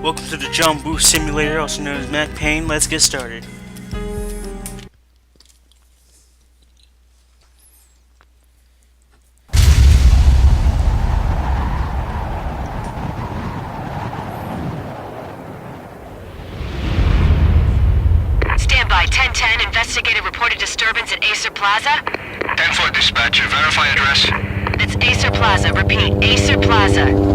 Welcome to the John Booth Simulator, also known as Mac Payne. Let's get started. Standby, 1010, investigated reported disturbance at Acer Plaza. 10-4 dispatcher, verify address. It's Acer Plaza, repeat, Acer Plaza.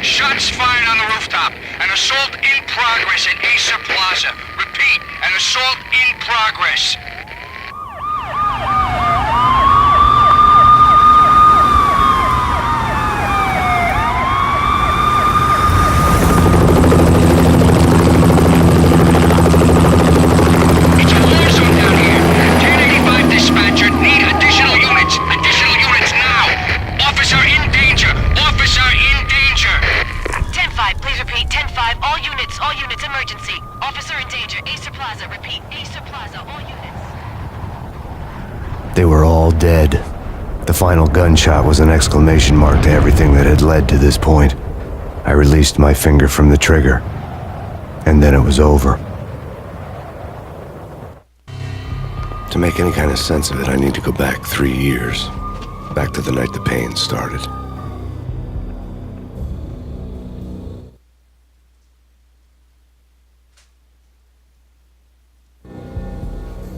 Shots fired on the rooftop. An assault in progress at Acer Plaza. Repeat, an assault in progress. It's a war zone down here. 1085 dispatcher, need additional units. Additional units now. Officer in danger. Officer in danger. 10-5, please repeat, 10-5, all units, emergency. Officer in danger, Acer Plaza, repeat, Acer Plaza, all units. They were all dead. The final gunshot was an exclamation mark to everything that had led to this point. I released my finger from the trigger, and then it was over. To make any kind of sense of it, I need to go back 3 years. Back to the night the pain started.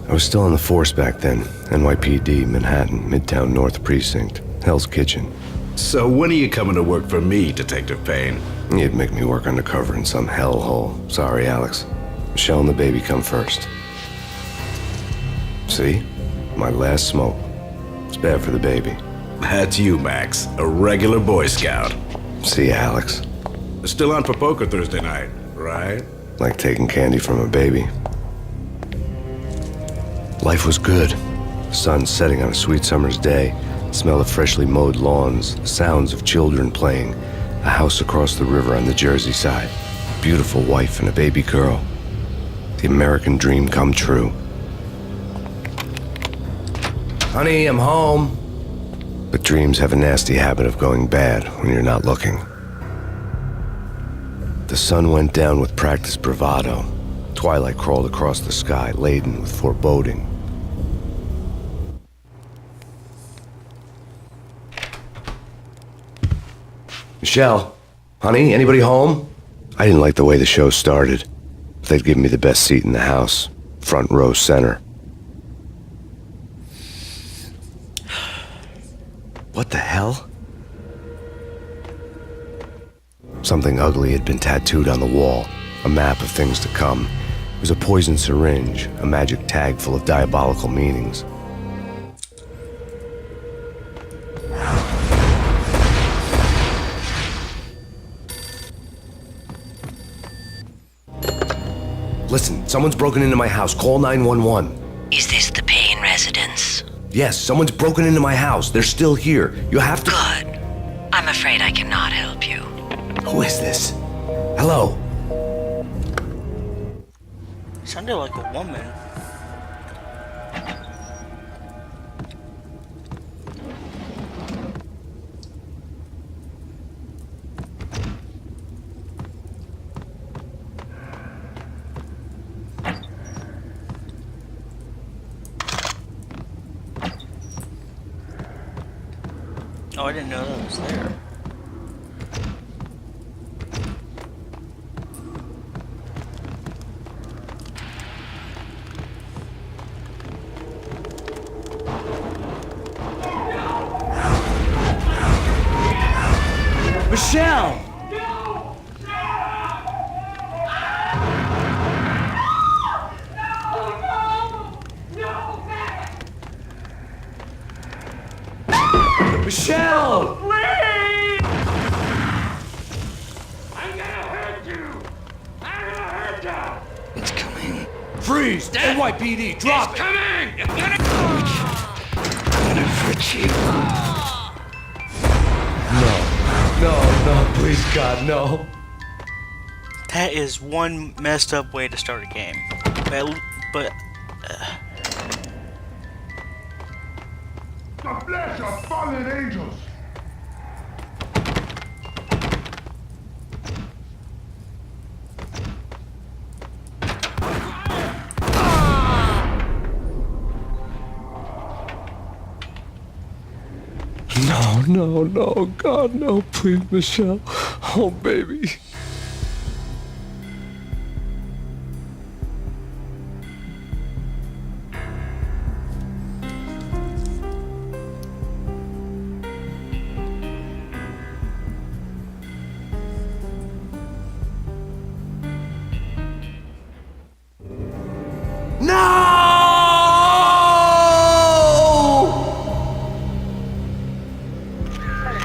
I was still on the force back then. NYPD, Manhattan, Midtown North Precinct, Hell's Kitchen. So when are you coming to work for me, Detective Payne? You'd make me work undercover in some hellhole. Sorry, Alex. Michelle and the baby come first. See? My last smoke. It's bad for the baby. That's you, Max. A regular Boy Scout. See, Alex. Still on for poker Thursday night, right? Like taking candy from a baby. Life was good. Sun setting on a sweet summer's day. Smell of freshly mowed lawns. Sounds of children playing. A house across the river on the Jersey side. Beautiful wife and a baby girl. The American dream come true. Honey, I'm home. But dreams have a nasty habit of going bad when you're not looking. The sun went down with practiced bravado. Twilight crawled across the sky, laden with foreboding. Michelle, honey, anybody home? I didn't like the way the show started. They'd given me the best seat in the house, front row center. What the hell? Something ugly had been tattooed on the wall, a map of things to come. It was a poison syringe, a magic tag full of diabolical meanings. Listen, someone's broken into my house. Call 911. Is this the Payne residence? Yes, someone's broken into my house. They're still here. You have to... Good. I'm afraid I cannot help you. Who is this? Hello? Sounded like a woman. Oh, I didn't know that was there. Michelle! Michelle! Please! I'm gonna hurt you! I'm gonna hurt you! It's coming. Freeze! NYPD, drop It's it! coming! I'm gonna hurt you. No, please God, no. That is one messed up way to start a game. But The flesh of fallen angels. No, no, no, God, no, please, Michelle. Oh, baby.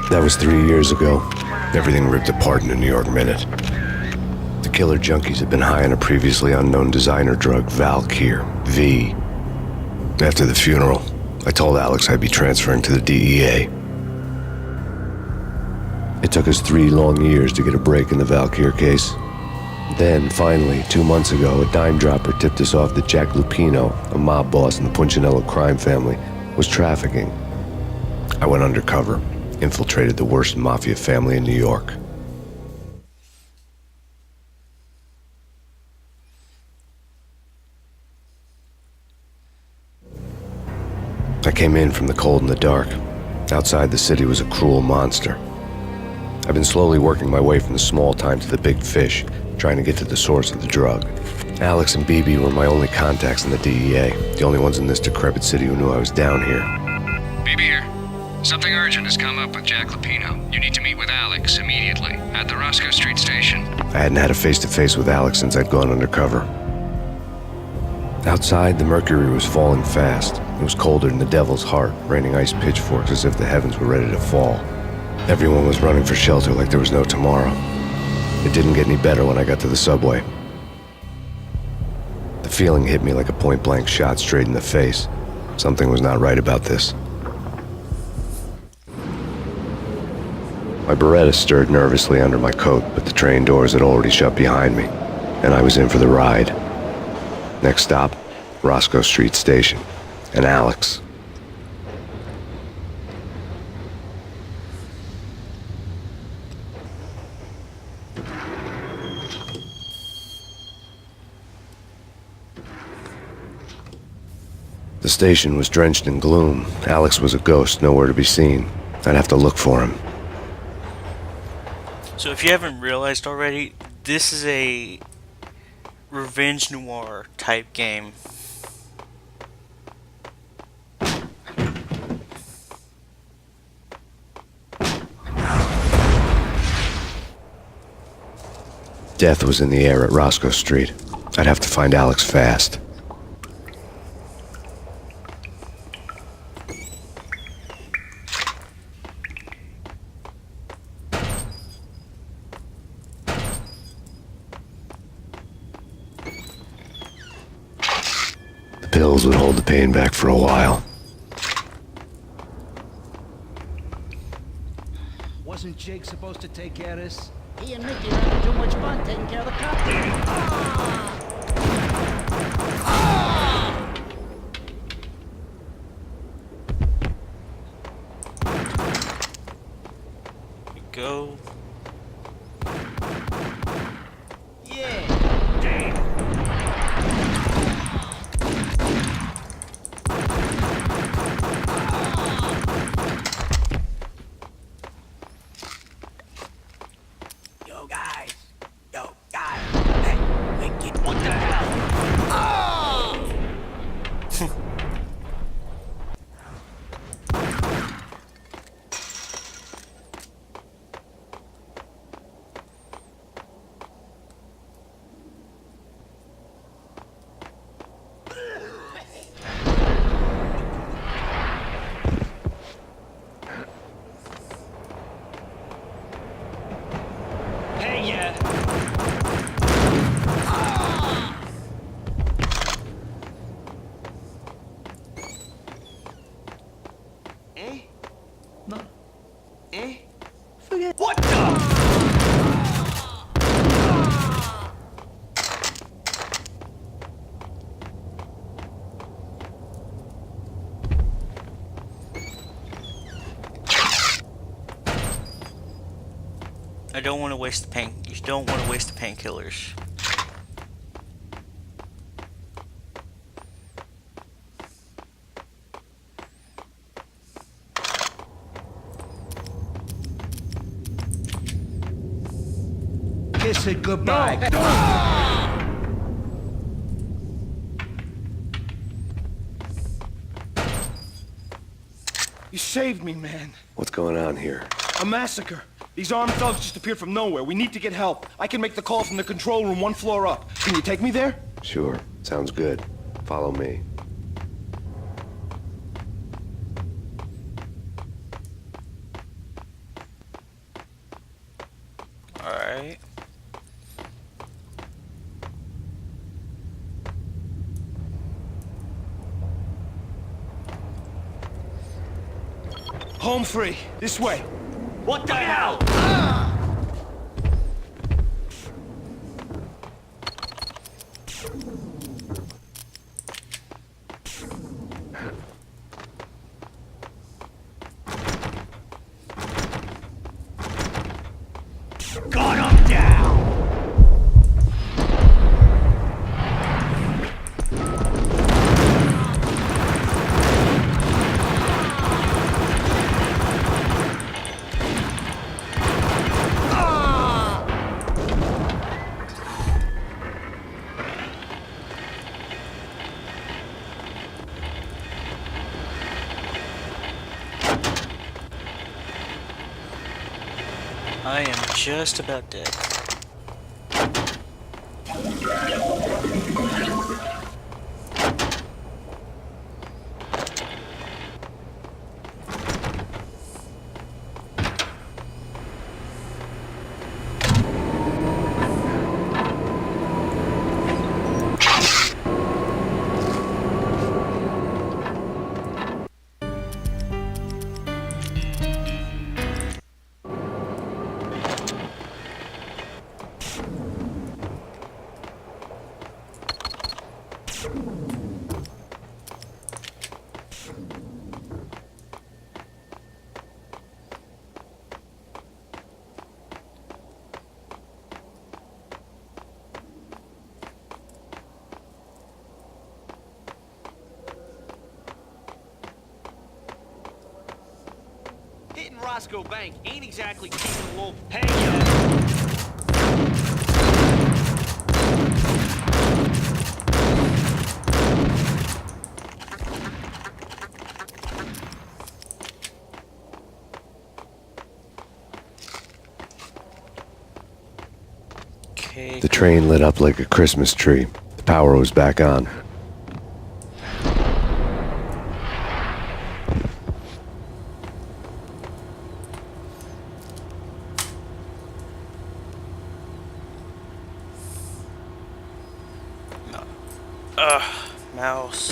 That was 3 years ago. Everything ripped apart in a New York minute. The killer junkies had been high on a previously unknown designer drug, Valkyr, V. After the funeral, I told Alex I'd be transferring to the DEA. It took us 3 long years to get a break in the Valkyr case. Then, finally, 2 months ago, a dime dropper tipped us off that Jack Lupino, a mob boss in the Punchinello crime family, was trafficking. I went undercover, infiltrated the worst mafia family in New York. I came in from the cold and the dark. Outside the city was a cruel monster. I've been slowly working my way from the small time to the big fish, trying to get to the source of the drug. Alex and BB were my only contacts in the DEA, the only ones in this decrepit city who knew I was down here. BB here. Something urgent has come up with Jack Lupino. You need to meet with Alex immediately at the Roscoe Street station. I hadn't had a face-to-face with Alex since I'd gone undercover. Outside, the mercury was falling fast. It was colder than the devil's heart, raining ice pitchforks as if the heavens were ready to fall. Everyone was running for shelter like there was no tomorrow. It didn't get any better when I got to the subway. The feeling hit me like a point-blank shot straight in the face. Something was not right about this. My Beretta stirred nervously under my coat, but the train doors had already shut behind me, and I was in for the ride. Next stop, Roscoe Street Station, and Alex. The station was drenched in gloom. Alex was a ghost, nowhere to be seen. I'd have to look for him. So if you haven't realized already, this is a revenge noir type game. Death was in the air at Roscoe Street. I'd have to find Alex fast. The pills would hold the pain back for a while. Wasn't Jake supposed to take care of this? He and Mickey are having too much fun taking care of the cop. Go. I don't want to waste the pain. You don't want to waste the painkillers. kiss it goodbye. You saved me, man. What's going on here? A massacre. These armed thugs just appeared from nowhere. We need to get help. I can make the call from the control room 1 floor up. Can you take me there? Sure. Sounds good. Follow me. Alright. Home free. This way. What the hell? Gun him down! I am just about dead. Hitting Roscoe Bank ain't exactly keeping a wolf. Hey, Okay. The train lit up like a Christmas tree. The power was back on. Mouse.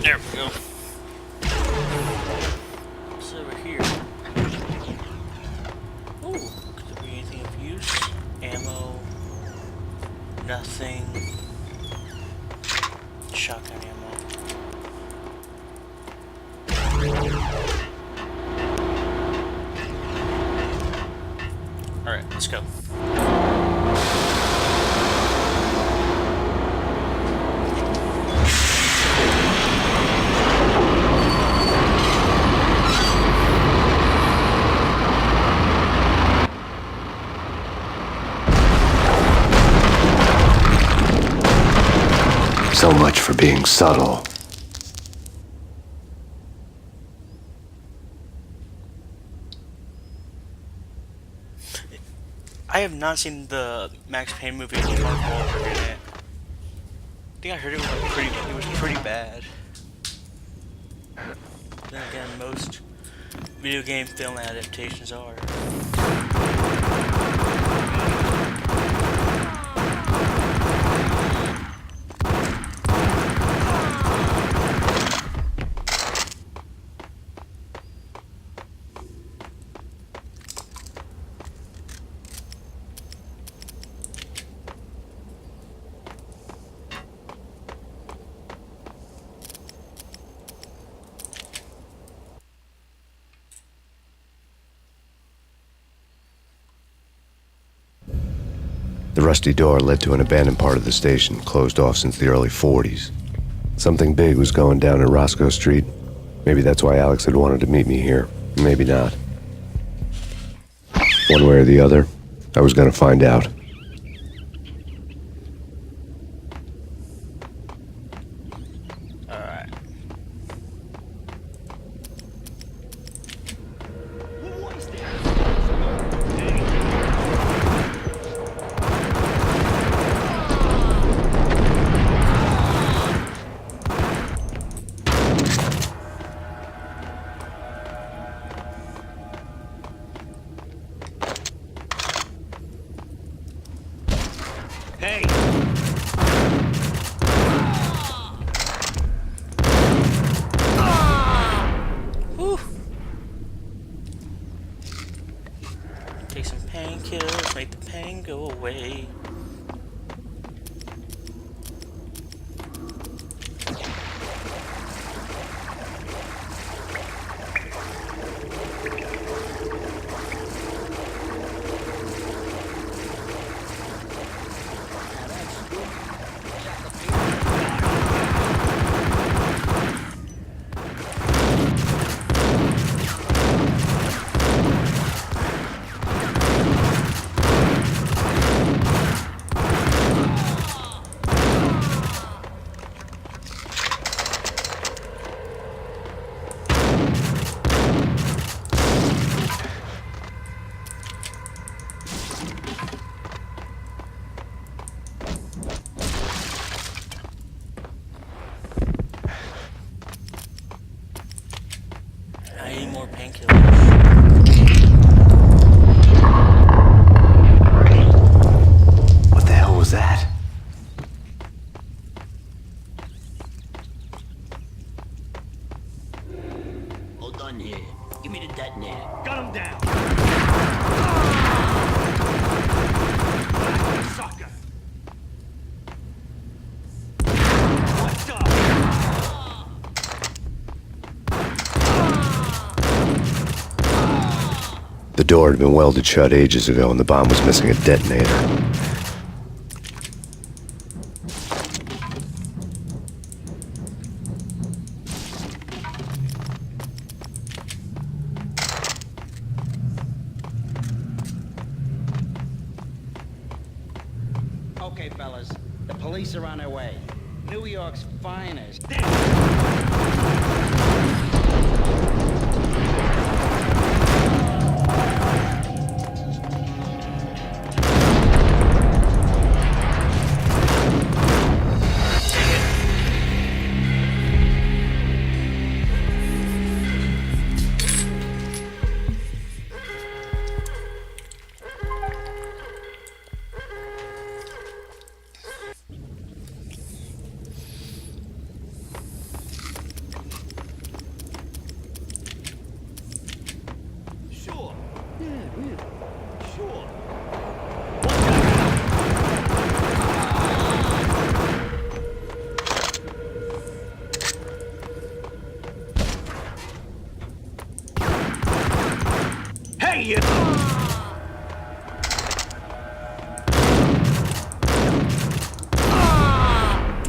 There we go. What's over here? Ooh, could there be anything of use? Ammo. Nothing. Shotgun ammo. Alright, let's go. So much for being subtle. I have not seen the Max Payne movie with Mark Wahlberg in it. I think I heard it was pretty bad. Then again, most video game film adaptations are. rusty door led to an abandoned part of the station, closed off since the early 40s. Something big was going down at Roscoe Street. Maybe that's why Alex had wanted to meet me here. Maybe not. One way or the other, I was gonna find out. Alright. Hey! Whew. Take some painkillers, make the pain go away. I need more painkillers. What the hell was that? Hold on here. Give me the detonator. Got him down! Sucker! What's up? The door had been welded shut ages ago and the bomb was missing a detonator. Okay, fellas. The police are on their way. New York's finest. Sure. Sure. Hey, you!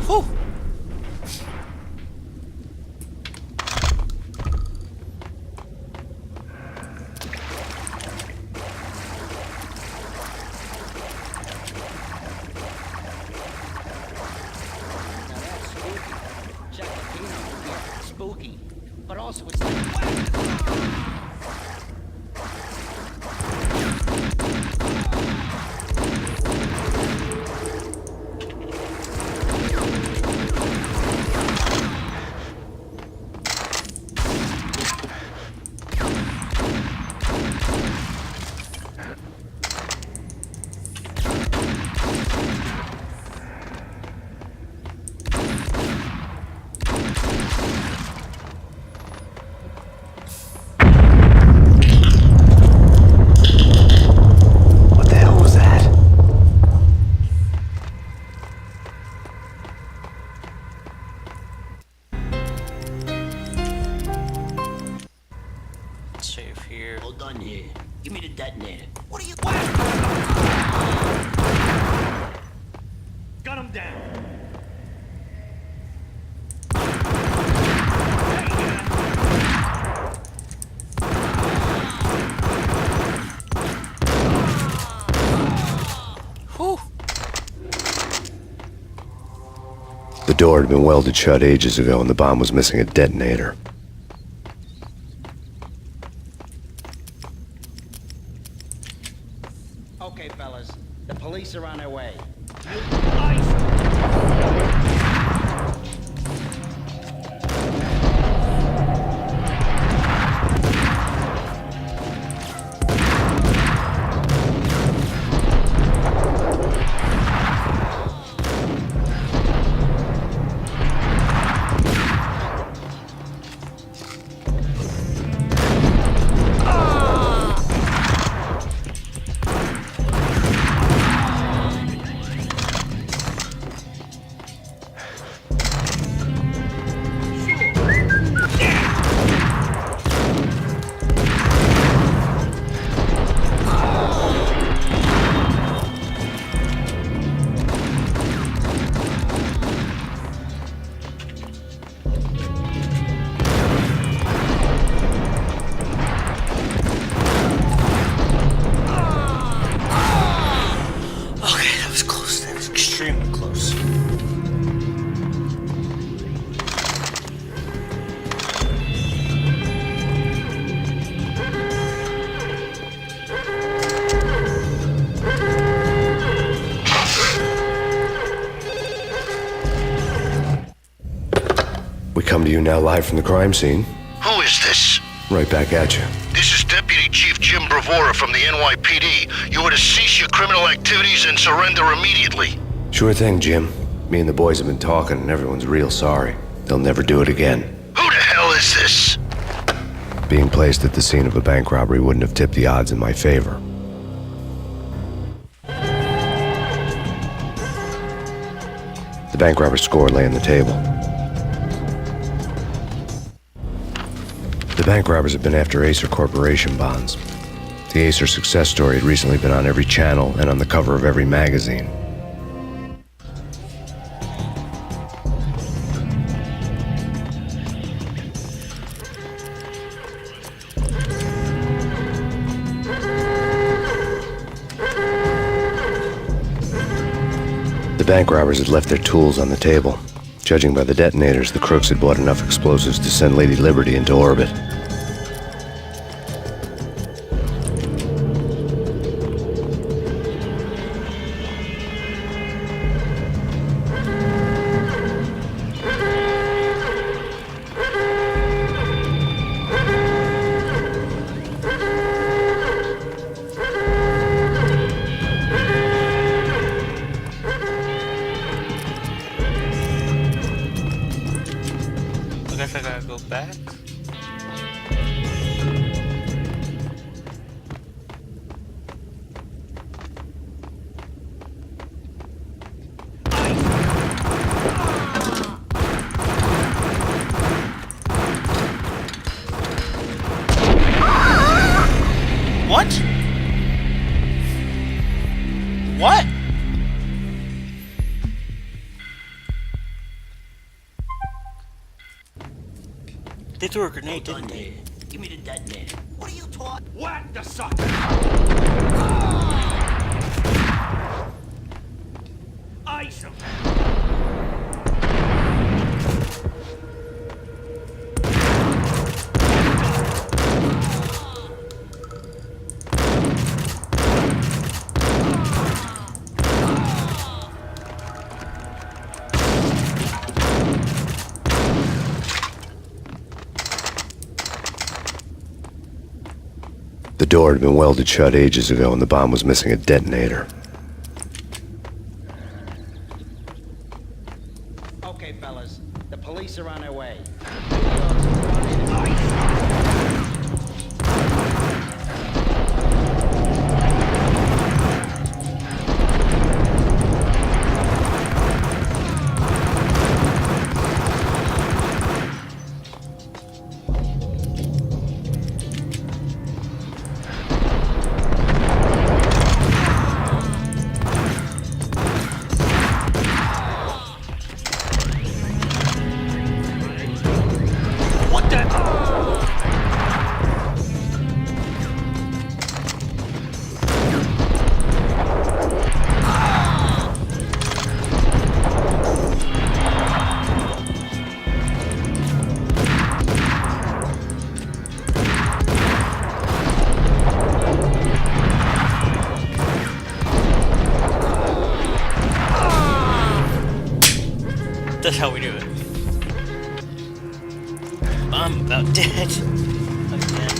Whew. Now that's spooky. Check the Payne, yeah, spooky. But also it's like... What the hell was that? Save here. Hold on here. Give me the detonator. What are you... door had been welded shut ages ago and the bomb was missing a detonator. Okay, fellas. The police are on their way. Okay, that was close. That was extremely close. We come to you now live from the crime scene. Who is this? Right back at you. This is Deputy Chief Jim Bravura from the NYPD. You are to cease your criminal activities and surrender immediately. Sure thing, Jim. Me and the boys have been talking and everyone's real sorry. They'll never do it again. Who the hell is this? Being placed at the scene of a bank robbery wouldn't have tipped the odds in my favor. The bank robber's score lay on the table. The bank robbers have been after Acer Corporation bonds. The Acer success story had recently been on every channel and on the cover of every magazine. The bank robbers had left their tools on the table. Judging by the detonators, the crooks had bought enough explosives to send Lady Liberty into orbit. I guess I gotta go back. What? What? They threw a grenade, Hold on didn't they? there. Give me the detonator. What are you talking? Whack the sucker! Ice him! The door had been welded shut ages ago and the bomb was missing a detonator. Okay, fellas. The police are on their way. What the? I'm about dead. Again.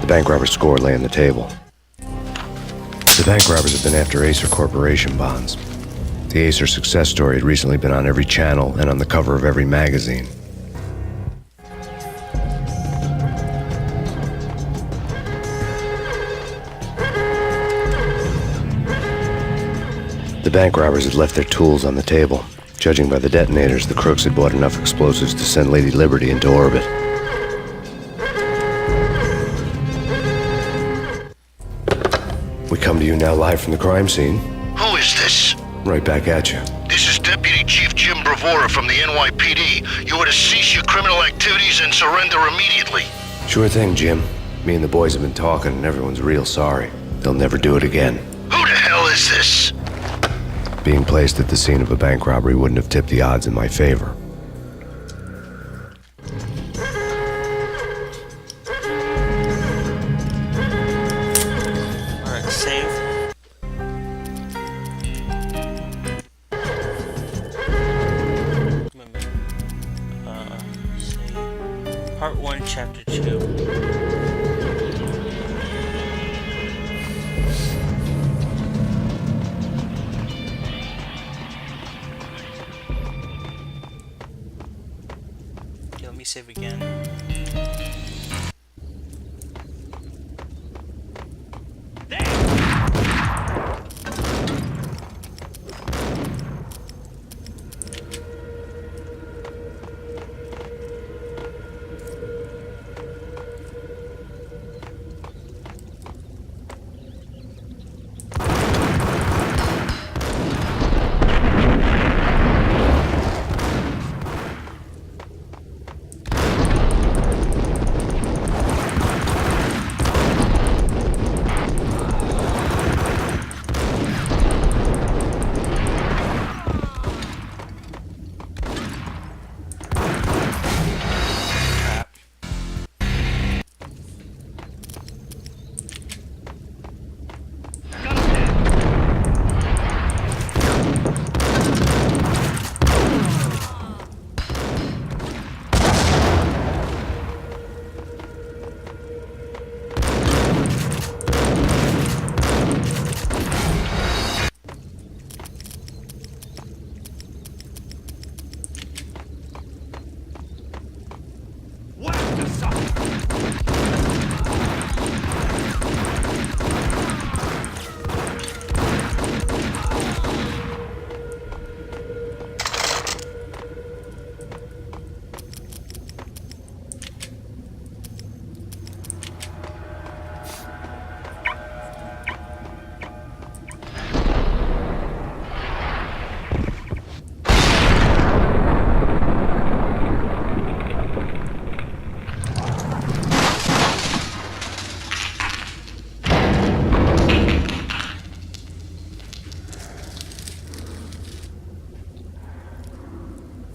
The bank robber's score lay on the table. The bank robbers have been after Acer Corporation bonds. The Acer success story had recently been on every channel and on the cover of every magazine. The bank robbers had left their tools on the table. Judging by the detonators, the crooks had bought enough explosives to send Lady Liberty into orbit. We come to you now live from the crime scene. Who is this? Right back at you. This is Deputy Chief Jim Bravura from the NYPD. You are to cease your criminal activities and surrender immediately. Sure thing, Jim. Me and the boys have been talking and everyone's real sorry. They'll never do it again. Who the hell is this? Being placed at the scene of a bank robbery wouldn't have tipped the odds in my favor. Alright, save. Remember. Save. Part 1, Chapter 2. Let me save again.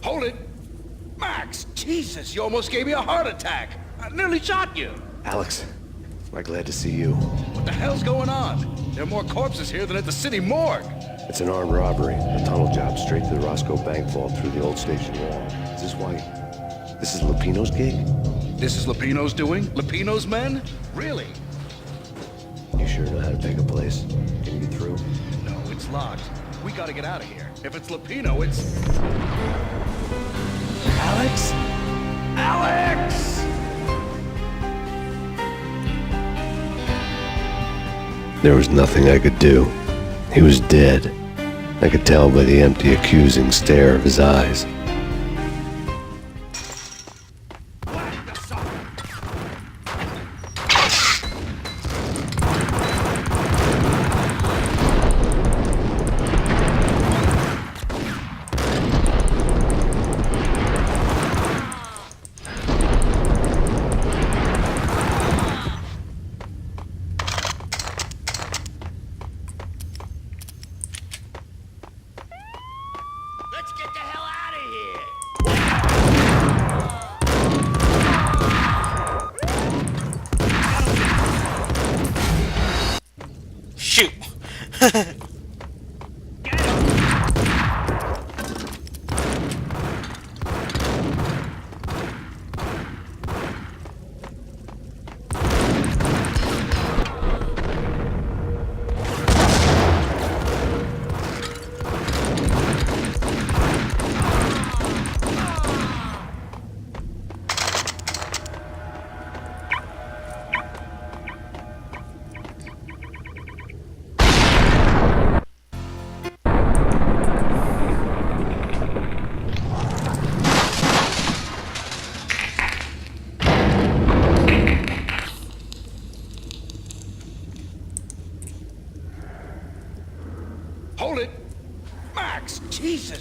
Hold it! Max! Jesus, you almost gave me a heart attack! I nearly shot you! Alex, I'm glad to see you. What the hell's going on? There are more corpses here than at the city morgue! It's an armed robbery. A tunnel job straight to the Roscoe Bank vault through the old station wall. Is this why... This is Lupino's gig? This is Lupino's doing? Lupino's men? Really? You sure know how to pick a place? Can you get through? No, it's locked. We gotta get out of here. If it's Lupino, it's... Alex? Alex! There was nothing I could do. He was dead. I could tell by the empty, accusing stare of his eyes. Let's get the hell out of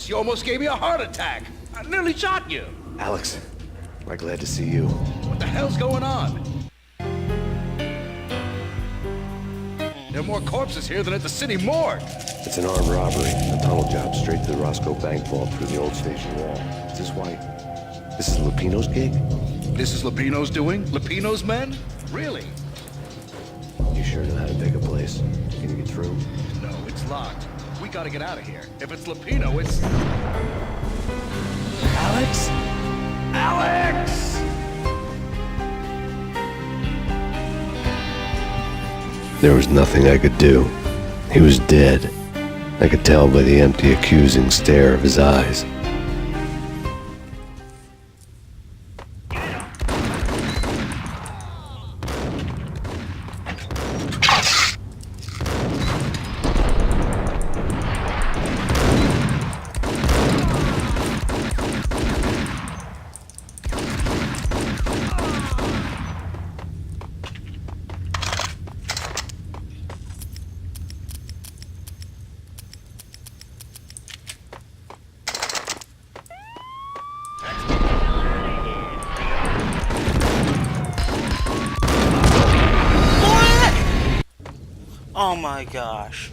Jesus, you almost gave me a heart attack. I nearly shot you. Alex, we're glad to see you. What the hell's going on? There are more corpses here than at the city morgue. It's an armed robbery, a tunnel job straight to the Roscoe Bank vault through the old station wall. Is this why? This is Lupino's gig? This is Lupino's doing? Lupino's men? Really? You sure know how to pick a place? Can you get through? No, it's locked. We gotta get out of here. If it's Lupino, it's... Alex? Alex! There was nothing I could do. He was dead. I could tell by the empty, accusing stare of his eyes. Oh my gosh.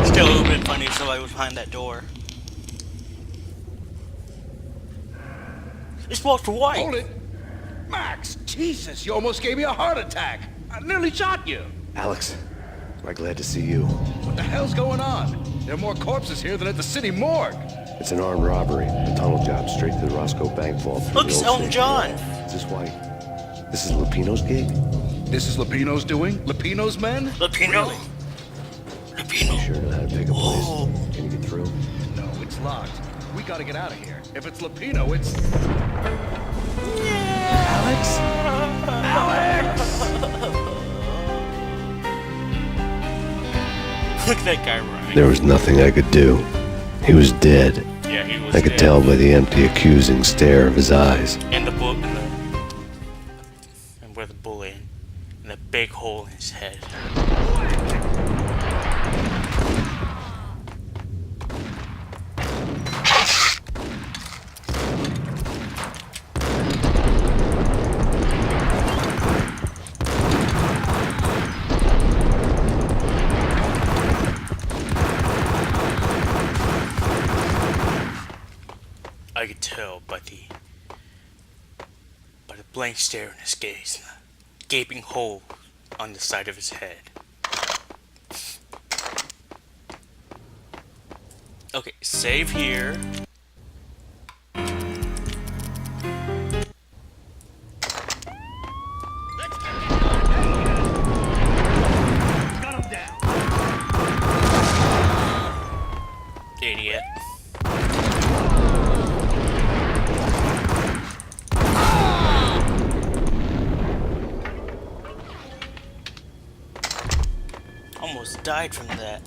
Still a little bit funny if somebody was behind that door. It's marked white. Hold it! Max, Jesus, you almost gave me a heart attack. I nearly shot you. Alex, we're glad to see you. What the hell's going on? There are more corpses here than at the city morgue. It's an armed robbery, a tunnel job straight to the Roscoe Bank vault through Look, the it's old Elton station John. wall. Is this why? This is Lupino's gig? This is Lupino's doing? Lupino's men? Lupino. Really? Lupino. You sure know how to pick a place? Oh. Can you get through? No, it's locked. We gotta get out of here. If it's Lupino, it's... Alex? Alex! Look at that guy running. There was nothing I could do. He was dead. Yeah, he was I could dead. tell by the empty, accusing stare of his eyes. And the book, and where the bullet, and the big hole in his head. I could tell by the blank stare in his gaze, and the gaping hole on the side of his head. Okay, save here. Idiot. Almost died from that.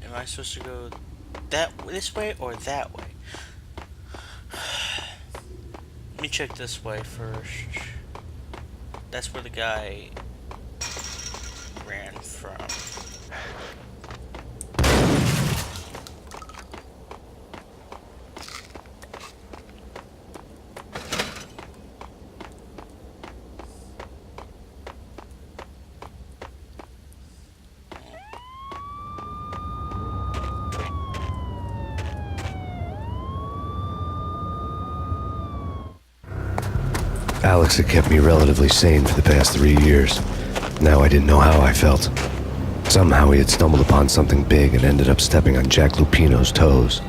Am I supposed to go this way or that way? Let me check this way first. That's where the guy ran from. Alex had kept me relatively sane for the past 3 years. Now I didn't know how I felt. Somehow he had stumbled upon something big and ended up stepping on Jack Lupino's toes.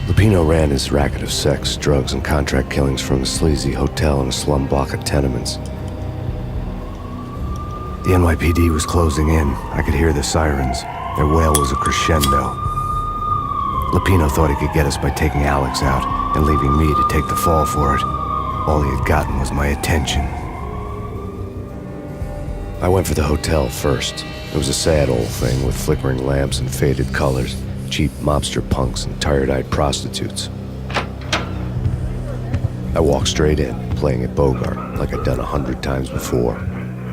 Lupino ran his racket of sex, drugs, and contract killings from a sleazy hotel in a slum block of tenements. The NYPD was closing in. I could hear the sirens. Their wail was a crescendo. Lupino thought he could get us by taking Alex out and leaving me to take the fall for it. All he had gotten was my attention. I went for the hotel first. It was a sad old thing with flickering lamps and faded colors, cheap mobster punks and tired-eyed prostitutes. I walked straight in, playing at Bogart like I'd done 100 times before.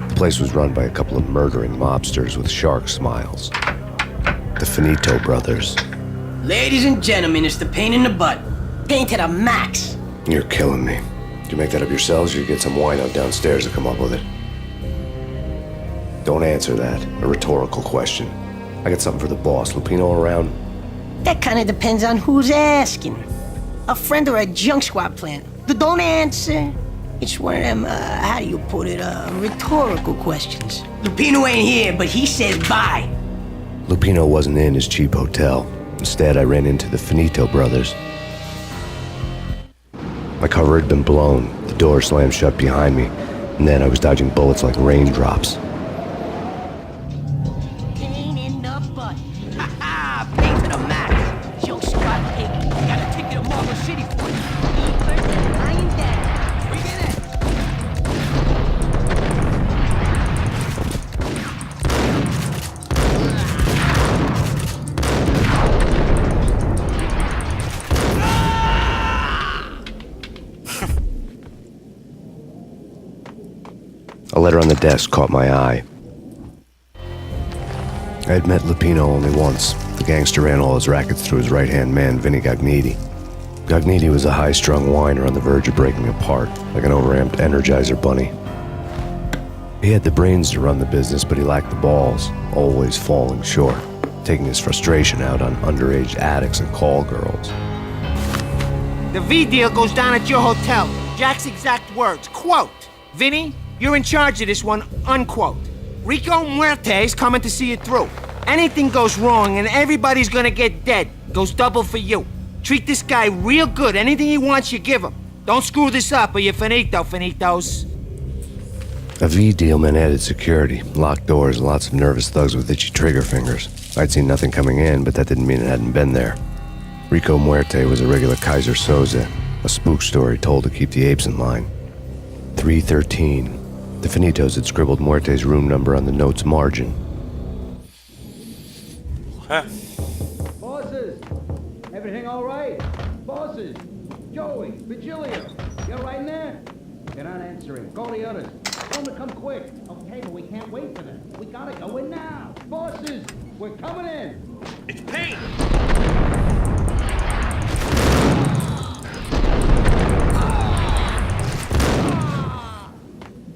The place was run by a couple of murdering mobsters with shark smiles. The Finito brothers. Ladies and gentlemen, it's the pain in the butt. Pain to the max. You're killing me. Did you make that up yourselves, or you get some wino downstairs to come up with it? Don't answer that. A rhetorical question. I got something for the boss. Lupino around? That kind of depends on who's asking. A friend or a junk squad plan. Don't answer. It's one of them, how do you put it, rhetorical questions. Lupino ain't here, but he says bye. Lupino wasn't in his cheap hotel. Instead, I ran into the Finito brothers. My cover had been blown. The door slammed shut behind me, and then I was dodging bullets like raindrops. Pain in the butt. Ha ha! Pain to the max. Junk squad pig. Gotta take you to Marble City for it. I am dead. Bring it in. A letter on the desk caught my eye. I had met Lupino only once. The gangster ran all his rackets through his right-hand man, Vinny Gagniti. Gagniti was a high-strung whiner on the verge of breaking apart, like an overamped Energizer bunny. He had the brains to run the business, but he lacked the balls, always falling short, taking his frustration out on underage addicts and call girls. The V deal goes down at your hotel. Jack's exact words, quote, "Vinny, you're in charge of this one," unquote. Rico Muerte's coming to see it through. Anything goes wrong and everybody's gonna get dead. Goes double for you. Treat this guy real good. Anything he wants, you give him. Don't screw this up or you're finito, finitos. A V deal meant added security, locked doors, and lots of nervous thugs with itchy trigger fingers. I'd seen nothing coming in, but that didn't mean it hadn't been there. Rico Muerte was a regular Kaiser Soze, a spook story told to keep the apes in line. 313. The Finitos had scribbled Muerte's room number on the note's margin. Huh. Bosses, everything all right? Bosses, Joey, Virgilio, you're right in there? They're not answering. Call the others. Tell them to come quick. Okay, but we can't wait for them. We gotta go in now. Bosses, we're coming in. It's Payne!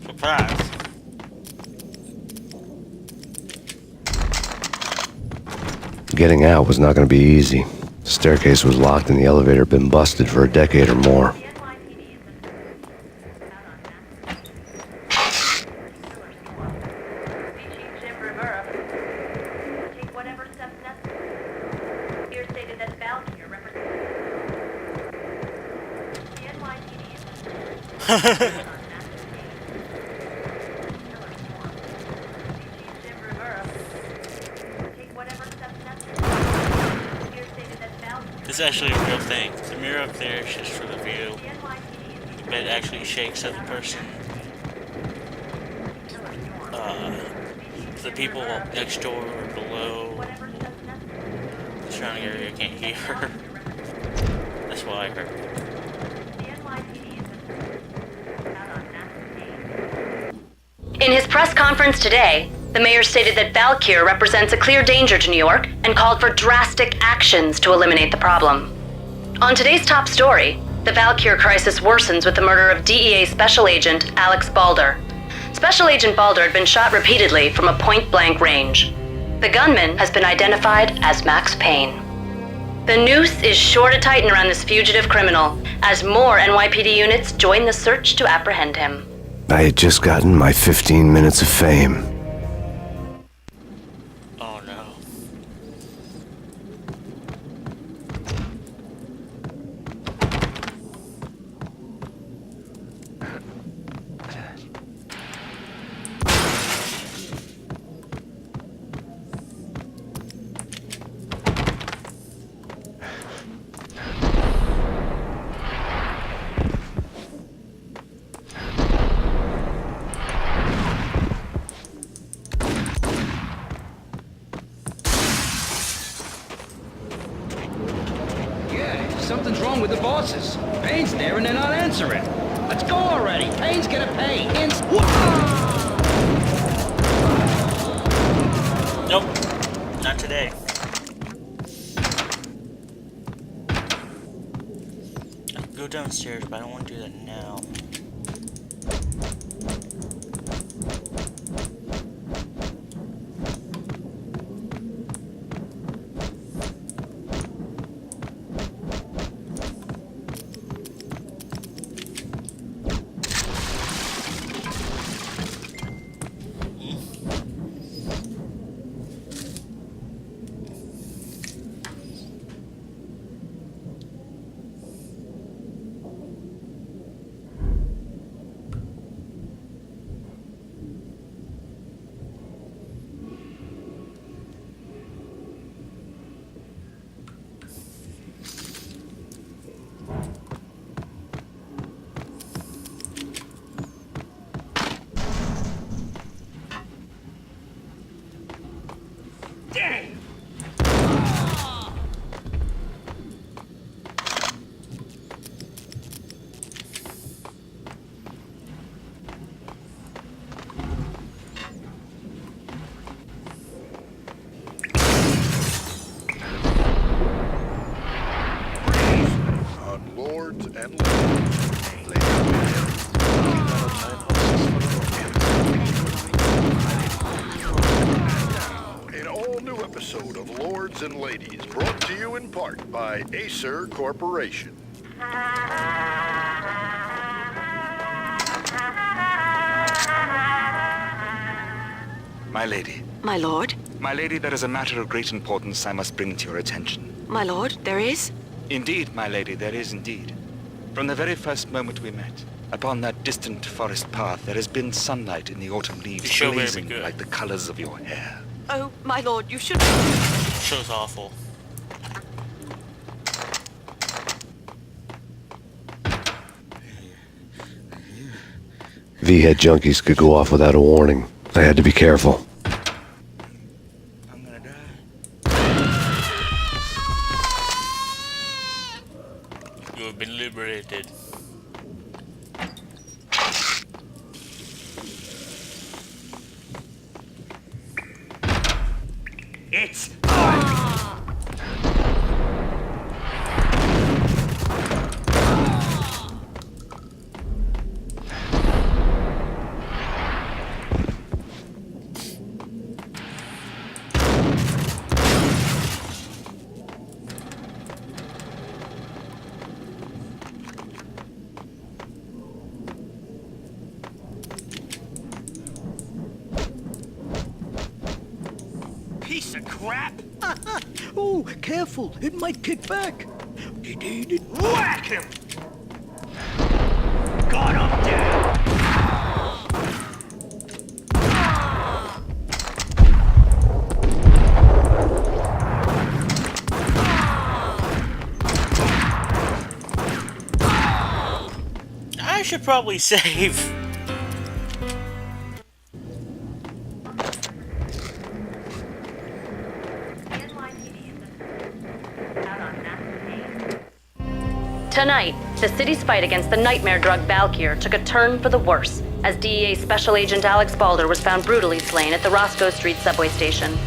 Surprise. Getting out was not going to be easy. The staircase was locked and the elevator had been busted for a decade or more. This is actually a real thing. The mirror up there is just for the view. It actually shakes at the person. The people next door or below the surrounding area can't hear. That's what I heard. In his press conference today, the mayor stated that Valkyr represents a clear danger to New York and called for drastic actions to eliminate the problem. On today's top story, the Valkyr crisis worsens with the murder of DEA Special Agent Alex Balder. Special Agent Balder had been shot repeatedly from a point-blank range. The gunman has been identified as Max Payne. The noose is sure to tighten around this fugitive criminal as more NYPD units join the search to apprehend him. I had just gotten my 15 minutes of fame. Oh no. Something's wrong with the bosses. Payne's there and they're not answering. Let's go already. Payne's gonna pay. Nope. Not today. I can go downstairs, but I don't want to do that now. Lords and an all-new episode of Lords and Ladies, brought to you in part by Acer Corporation. My lady. My lord? My lady, there is a matter of great importance I must bring to your attention. My lord, there is? Indeed, my lady, there is indeed. From the very first moment we met, upon that distant forest path, there has been sunlight in the autumn leaves show better be blazing good. like the colors of your hair. Oh, my lord, you should... Show's awful. V-head junkies could go off without a warning. I had to be careful. I'm gonna die. You have been liberated. It's piece of crap. Oh, careful. It might kick back. Whack him! Got him down! I should probably save. Tonight, the city's fight against the nightmare drug Valkyr took a turn for the worse, as DEA Special Agent Alex Balder was found brutally slain at the Roscoe Street subway station.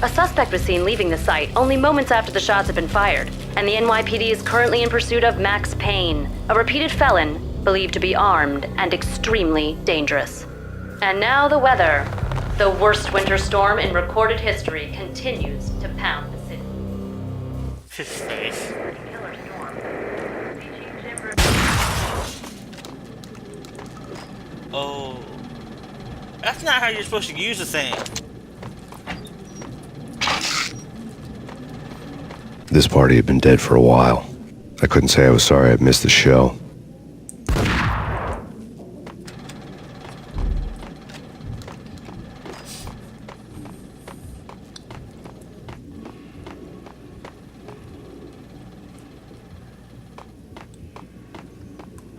A suspect was seen leaving the site only moments after the shots had been fired, and the NYPD is currently in pursuit of Max Payne, a repeated felon believed to be armed and extremely dangerous. And now the weather. The worst winter storm in recorded history continues to pound the city. His face. Killer storm. Oh. That's not how you're supposed to use the thing. This party had been dead for a while. I couldn't say I was sorry I'd missed the show.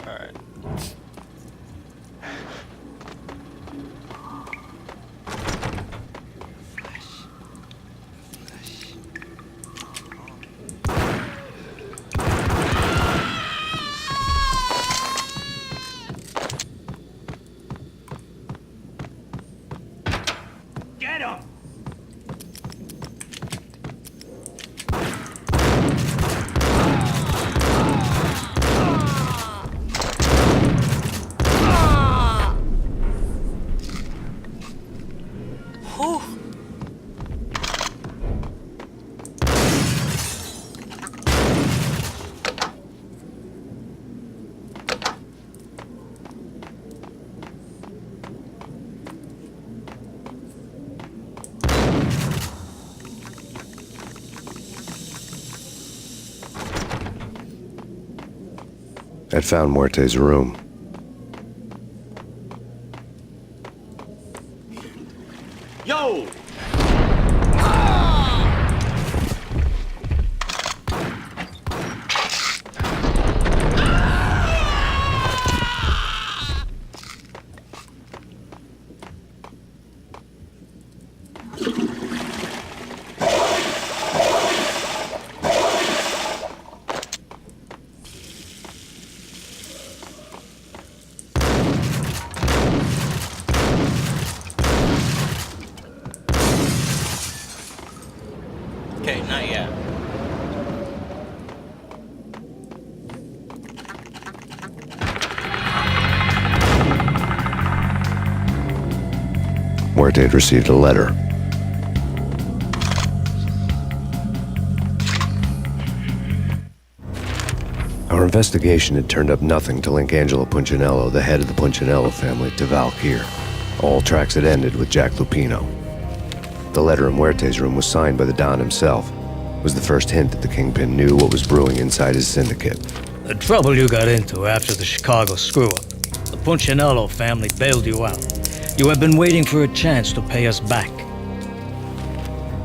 Alright. Get him! Whew. I'd found Muerte's room. Yo! Okay, not yet. Muerte had received a letter. Our investigation had turned up nothing to link Angelo Punchinello, the head of the Punchinello family, to Valkyr. All tracks had ended with Jack Lupino. The letter in Muerte's room was signed by the Don himself. It was the first hint that the Kingpin knew what was brewing inside his syndicate. The trouble you got into after the Chicago screw-up. The Punchinello family bailed you out. You have been waiting for a chance to pay us back.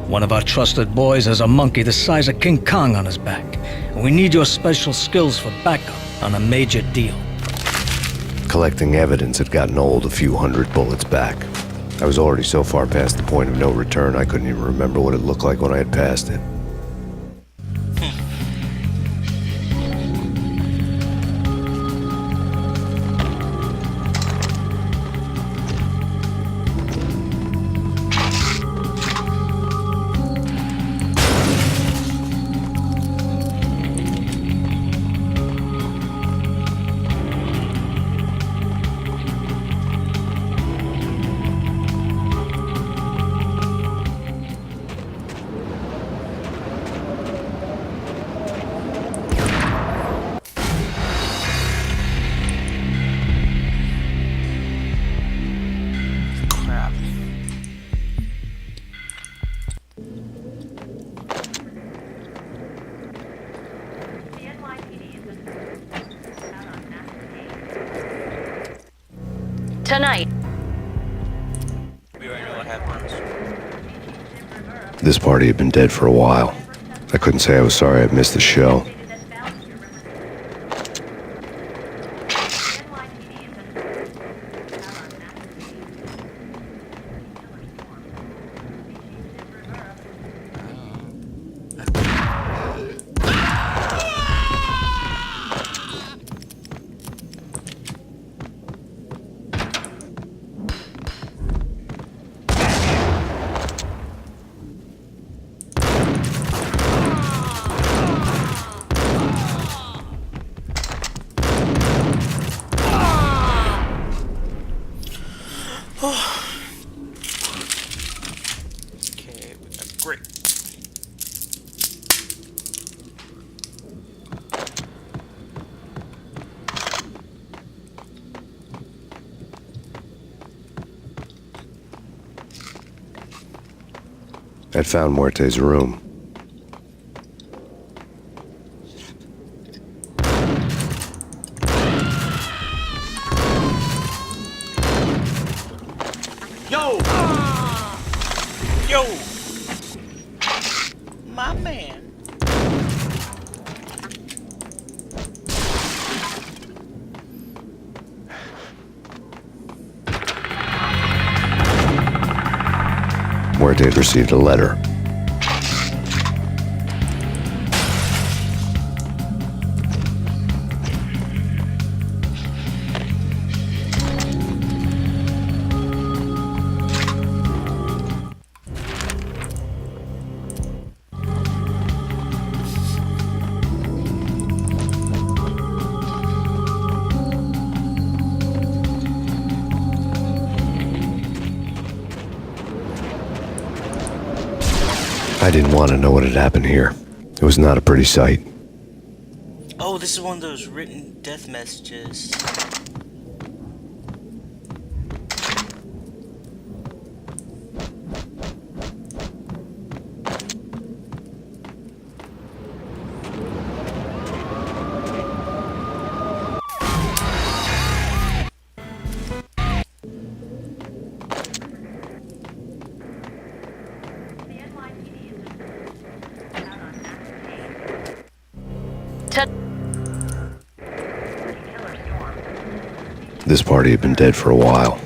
One of our trusted boys has a monkey the size of King Kong on his back, and we need your special skills for backup on a major deal. Collecting evidence had gotten old a few hundred bullets back. I was already so far past the point of no return, I couldn't even remember what it looked like when I had passed it. Crap. Tonight, We already know what happens. This party had been dead for a while. I couldn't say I was sorry I'd missed the show. I'd found Muerte's room. Yo! Yo! My man. Muerte had received a letter. I didn't want to know what had happened here. It was not a pretty sight. Oh, this is one of those written death messages. This party had been dead for a while.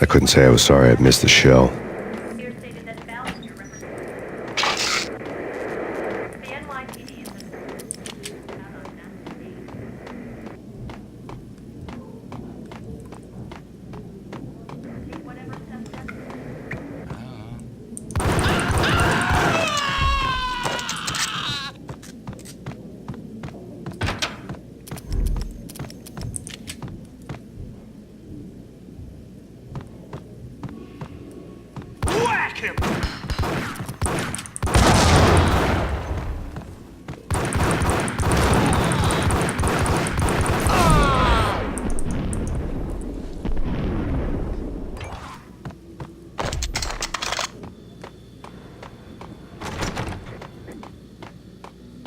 I couldn't say I was sorry I'd missed the show. Whack him!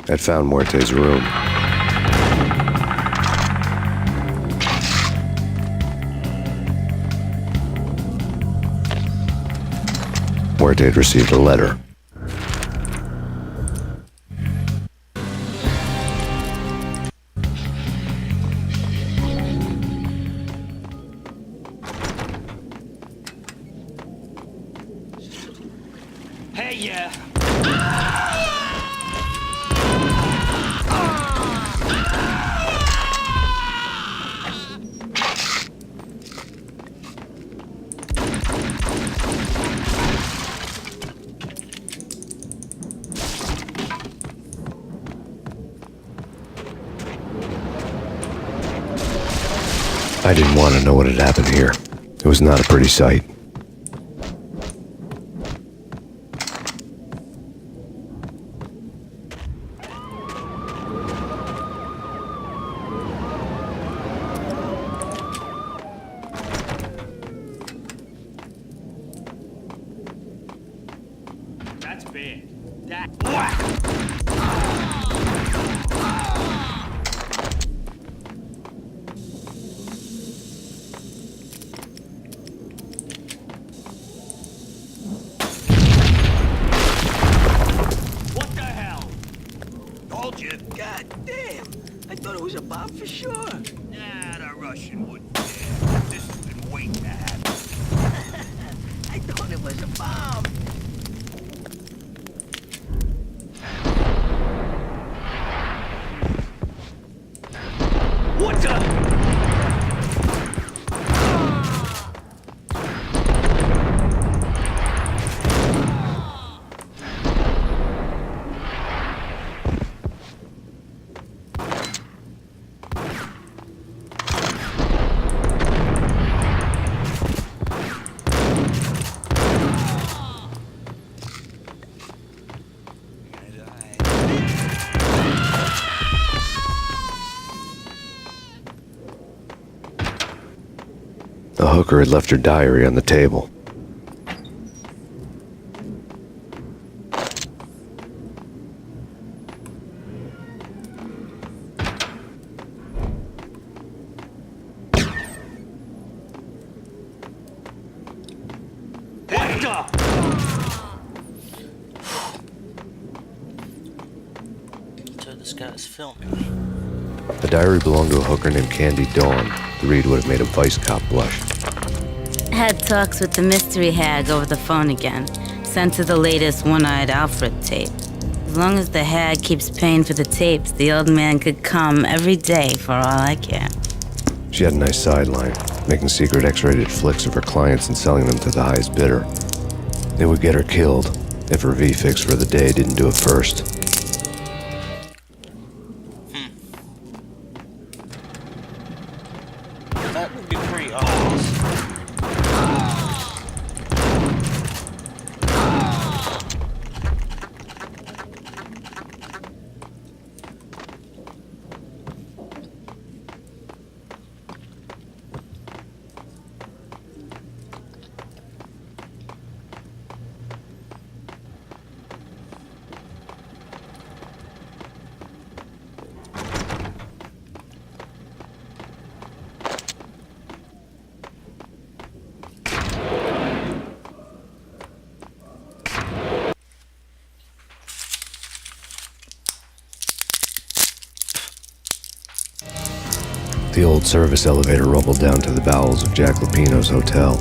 I'd found Muerte's room. Muerte had received a letter. Hey, yeah. I didn't want to know what had happened here. It was not a pretty sight. That's bad. That whack! What the hell? Told you. God damn! I thought it was a bomb for sure. Nah, the Russian wouldn't dare. This has been waiting to happen. I thought it was a bomb. What the? The hooker had left her diary on the table. this guy's filming. The diary belonged to a hooker named Candy Dawn. The read would have made a vice cop blush. Had talks with the mystery hag over the phone again. Sent her the latest One-Eyed Alfred tape. As long as the hag keeps paying for the tapes, the old man could come every day for all I care. She had a nice sideline, making secret X-rated flicks of her clients and selling them to the highest bidder. They would get her killed if her V-fix for the day didn't do it first. That would be pretty obvious. The old service elevator rumbled down to the bowels of Jack Lupino's hotel.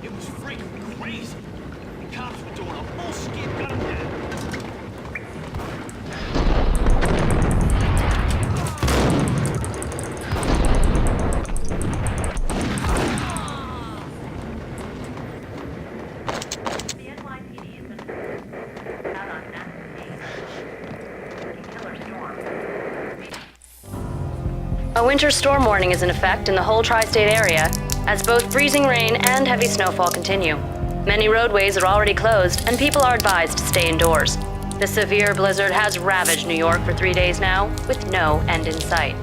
It was freaking crazy. The cops were doing a full skid, got him dead. A winter storm warning is in effect in the whole tri-state area, as both freezing rain and heavy snowfall continue. Many roadways are already closed, and people are advised to stay indoors. The severe blizzard has ravaged New York for 3 days now, with no end in sight.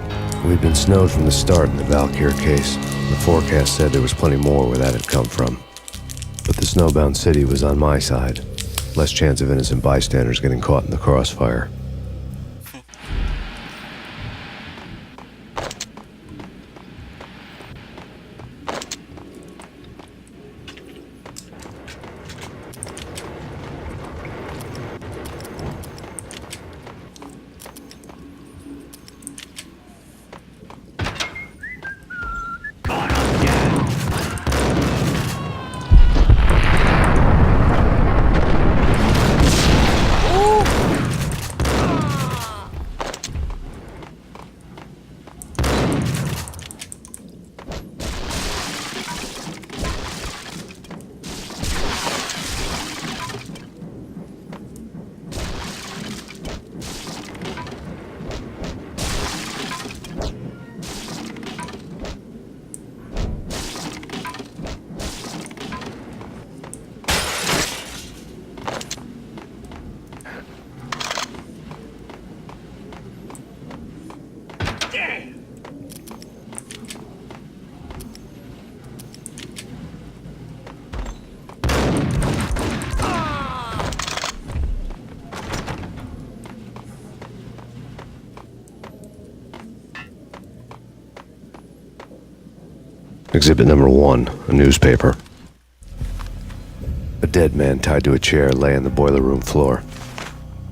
We'd been snowed from the start in the Valkyr case. The forecast said there was plenty more where that had come from. But the snowbound city was on my side. Less chance of innocent bystanders getting caught in the crossfire. Exhibit number 1, a newspaper. A dead man tied to a chair lay on the boiler room floor.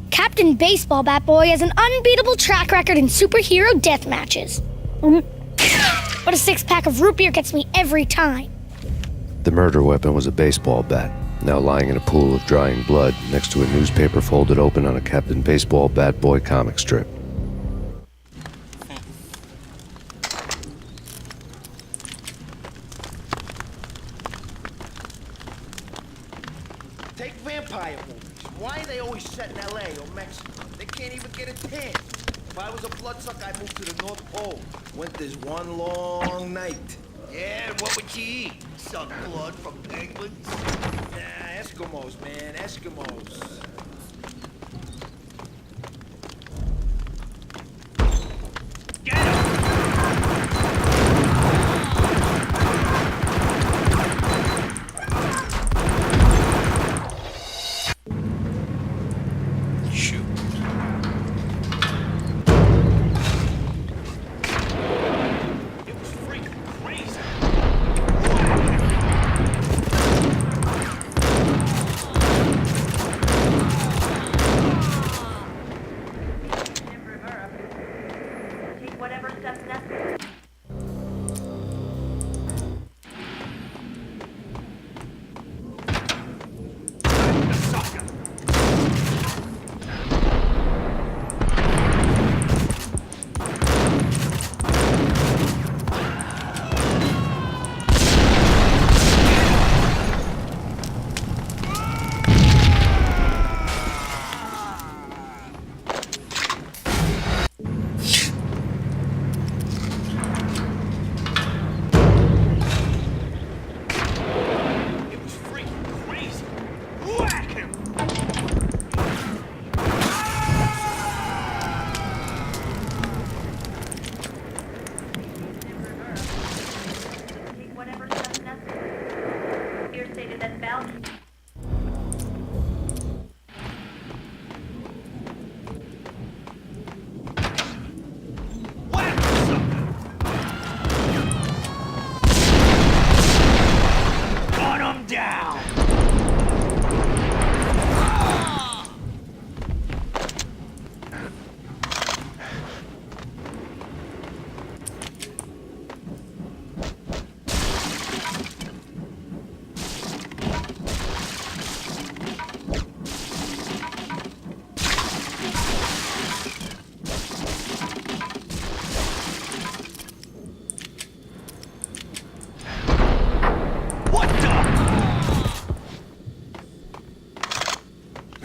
Captain Baseball Bat Boy has an unbeatable track record in superhero death matches. But a 6-pack of root beer gets me every time. The murder weapon was a baseball bat, now lying in a pool of drying blood next to a newspaper folded open on a Captain Baseball Bat Boy comic strip. Take vampire movies. Why are they always set in L.A. or Mexico? They can't even get a tan. If I was a bloodsucker, I'd move to the North Pole. Winter's one long night. Yeah, what would you eat? Suck blood from penguins? Nah, Eskimos, man, Eskimos.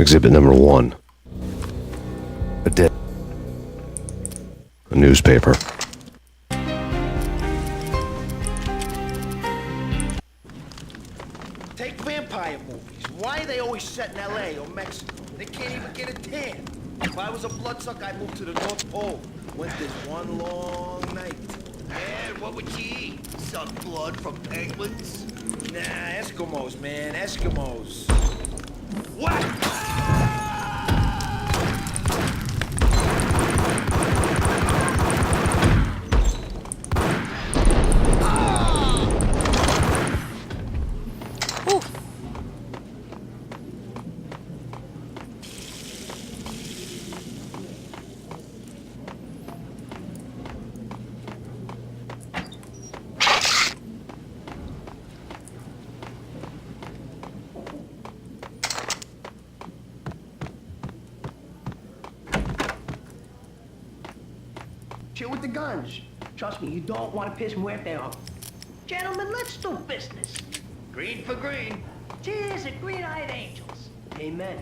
Exhibit number 1. A newspaper. Take vampire movies. Why are they always set in L.A. or Mexico? They can't even get a tan. If I was a bloodsucker, I'd move to the North Pole. Went this one long night. And what would you eat? Suck blood from penguins? Nah, Eskimos, man, Eskimos. What? Chill with the guns. Trust me, you don't want to piss Muerte off. Gentlemen, let's do business. Green for green. Cheers to green-eyed angels. Amen.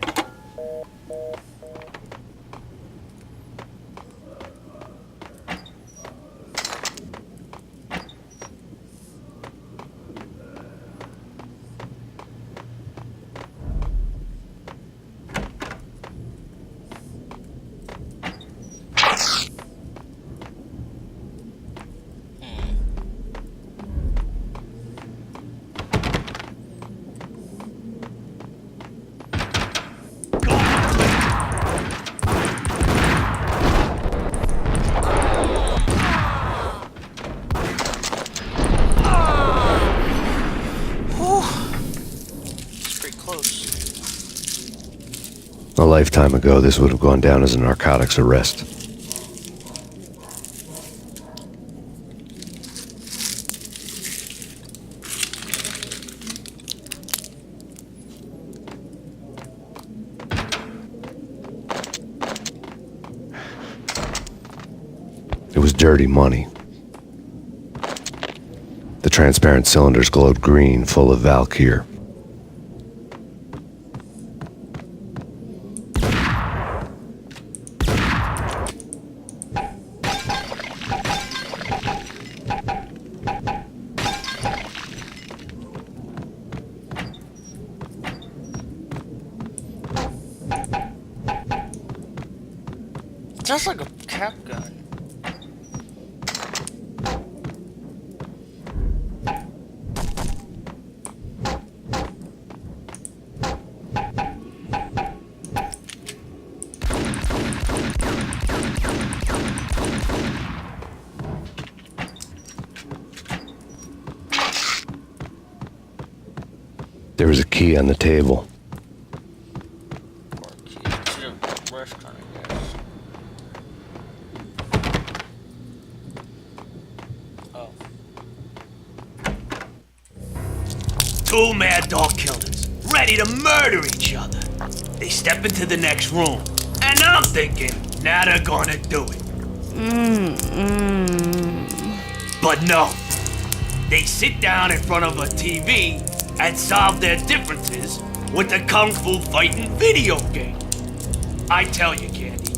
A lifetime ago, this would have gone down as a narcotics arrest. It was dirty money. The transparent cylinders glowed green, full of Valkyr. Sounds like a cap gun. There was a key on the table. Two mad dog killers, ready to murder each other. They step into the next room, and I'm thinking, now they're gonna do it. But no. They sit down in front of a TV and solve their differences with the Kung Fu fighting video game. I tell you, Candy,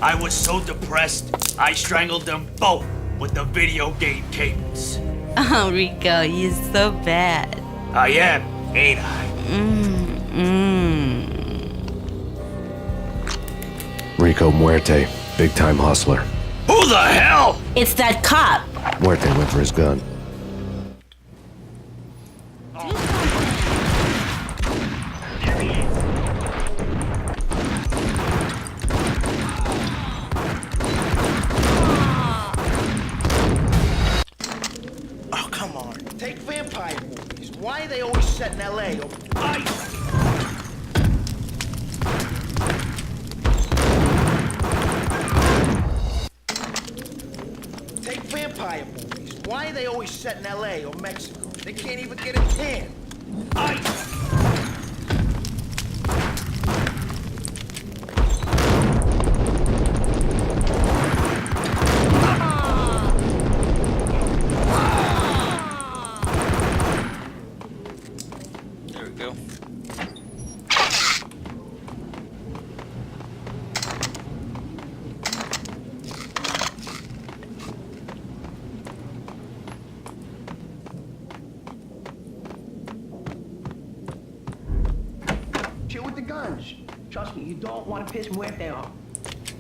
I was so depressed, I strangled them both with the video game cables. Oh, Rico, you're so bad. I am, ain't I? Rico Muerte, big-time hustler. Who the hell? It's that cop. Muerte went for his gun. Oh, come on. Take vampire movies. Why are they always set in L.A. or... Take vampire movies. Why are they always set in L.A. or Mexico? They can't even get a tan. There we go. you don't want to piss Muerte off.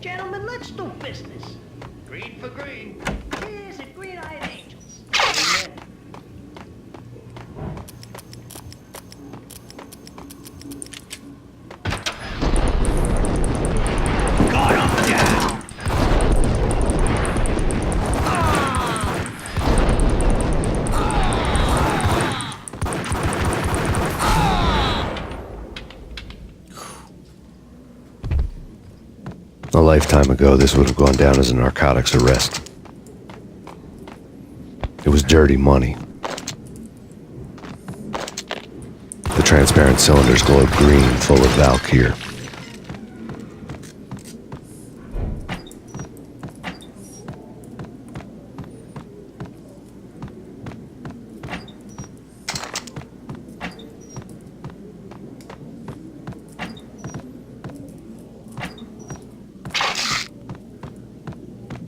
Gentlemen, let's do business. Green for green. Cheers and green-eyed angels. Amen. A lifetime ago, this would have gone down as a narcotics arrest. It was dirty money. The transparent cylinders glowed green, full of Valkyr.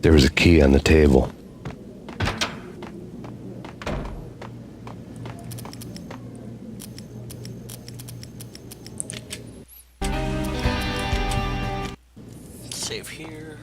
There was a key on the table. Save here.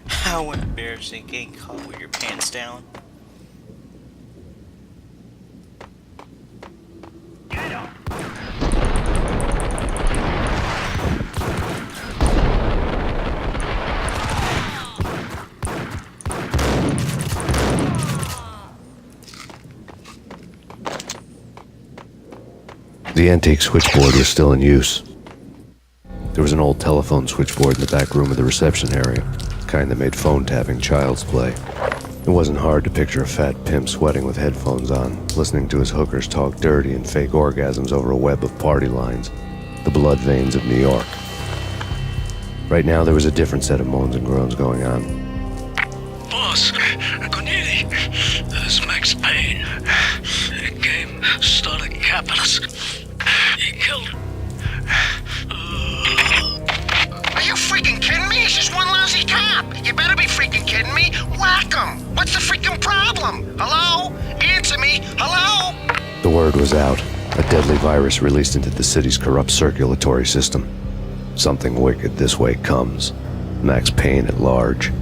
How embarrassing getting caught with your pants down. Get up! The antique switchboard was still in use. There was an old telephone switchboard in the back room of the reception area, the kind that made phone tapping child's play. It wasn't hard to picture a fat pimp sweating with headphones on, listening to his hookers talk dirty and fake orgasms over a web of party lines, the blood veins of New York. Right now, there was a different set of moans and groans going on. Boss, Cornelia, this is Max Payne. He came, started capping us. He killed her. Are you freaking kidding me? It's just one lousy cop. You better be freaking kidding me. Whack him. What's the freaking problem? Hello? Answer me. Hello? The word was out. A deadly virus released into the city's corrupt circulatory system. Something wicked this way comes. Max Payne at large.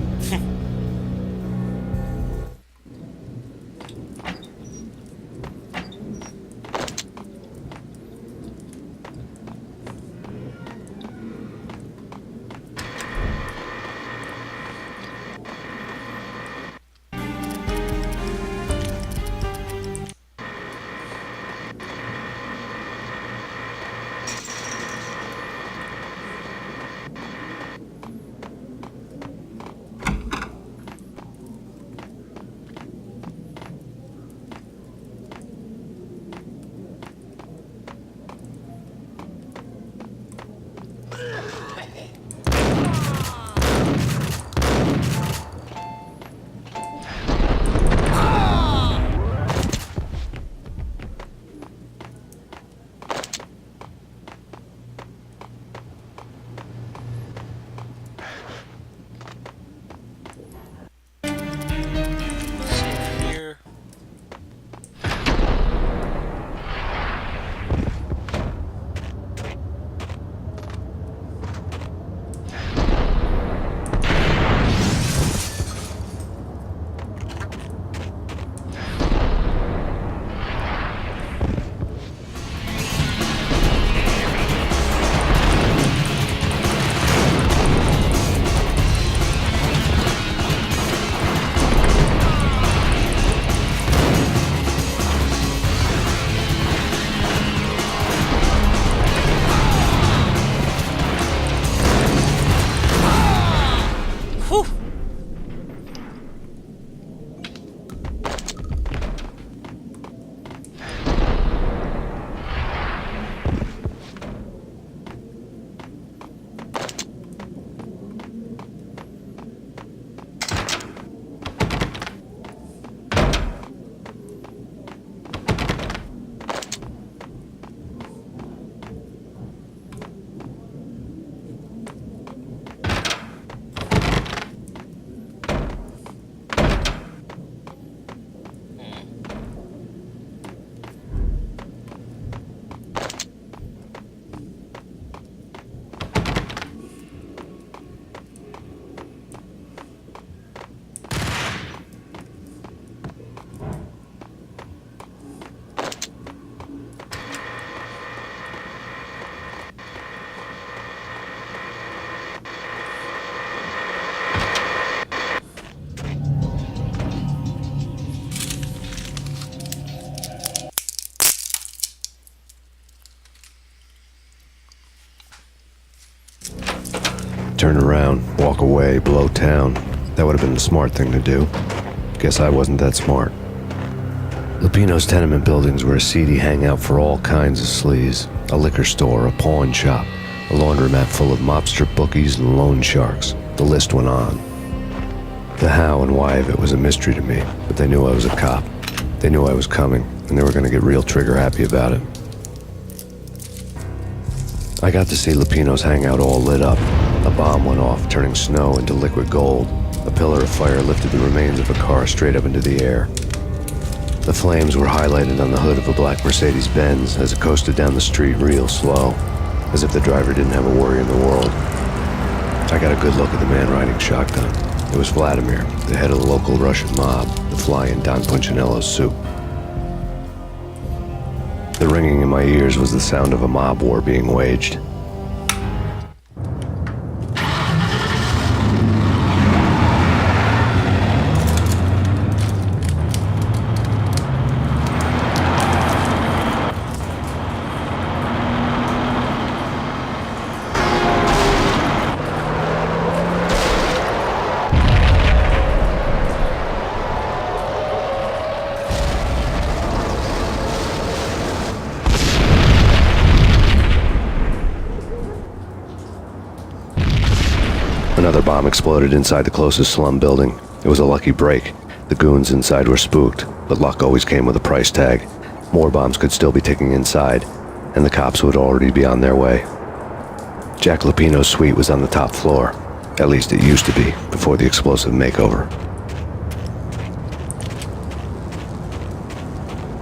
turn around, walk away, blow town. That would have been the smart thing to do. Guess I wasn't that smart. Lupino's tenement buildings were a seedy hangout for all kinds of sleaze. A liquor store, a pawn shop, a laundromat full of mobster bookies and loan sharks. The list went on. The how and why of it was a mystery to me, but they knew I was a cop. They knew I was coming, and they were going to get real trigger happy about it. I got to see Lupino's hangout all lit up. A bomb went off, turning snow into liquid gold. A pillar of fire lifted the remains of a car straight up into the air. The flames were highlighted on the hood of a black Mercedes-Benz as it coasted down the street real slow, as if the driver didn't have a worry in the world. I got a good look at the man riding shotgun. It was Vladimir, the head of the local Russian mob, the fly in Don Punchinello's soup. The ringing in my ears was the sound of a mob war being waged. Another bomb exploded inside the closest slum building. It was a lucky break. The goons inside were spooked, but luck always came with a price tag. More bombs could still be ticking inside, and the cops would already be on their way. Jack Lupino's suite was on the top floor. At least it used to be, before the explosive makeover.